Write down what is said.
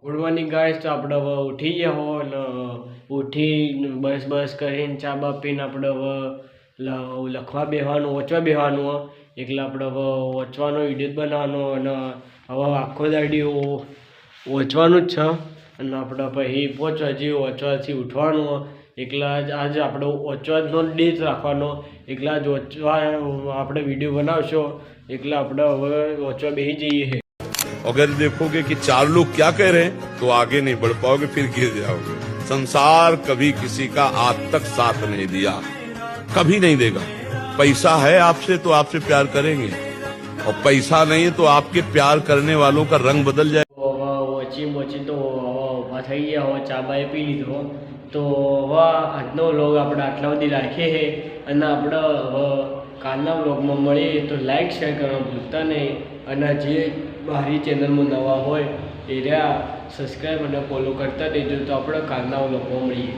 Good morning guys. તો આપણે હવે ઉઠી ગયા હો અને ઉઠી બસ કરીને ચા બા પીને આપણે હવે લખવા બેસવાનું વાંચવા બેસવાનું એટલે આપણે હવે વાંચવાનો વિડીયો બનાવવાનો અને હવે આખો દાડી વાંચવાનું જ છે અને આપણે પછી વાંચવાથી ઉઠવાનું એકલા જ આજ આપણે વાંચવાનો ડે જ રાખવાનો એકલા જ વાંચવા આપણે વિડીયો બનાવશો એટલે આપણે હવે વાંચવા બેસી જઈએ. अगर देखोगे कि चार लोग क्या कह रहे हैं तो आगे नहीं बढ़ पाओगे, फिर गिर जाओगे. संसार कभी किसी का आज तक साथ नहीं दिया, कभी नहीं देगा. पैसा है आपसे तो आपसे प्यार करेंगे और पैसा नहीं है तो आपके प्यार करने वालों का रंग बदल जाए. વચી તો ઊભા થઈ ગયા હવે ચા બાએ પી લીધો તો હવે આજનો વ્લોગ આપણે આટલા બધી રાખીએ છીએ અને આપણે કાલના વ્લોગમાં મળીએ તો લાઈક શેર કરવાનું ભૂલતા નહીં અને જે મારી ચેનલમાં નવા હોય એ રહ્યા સબસ્ક્રાઈબ અને ફોલો કરતા દેજો તો આપણે કાલના વ્લોગમાં મળીએ.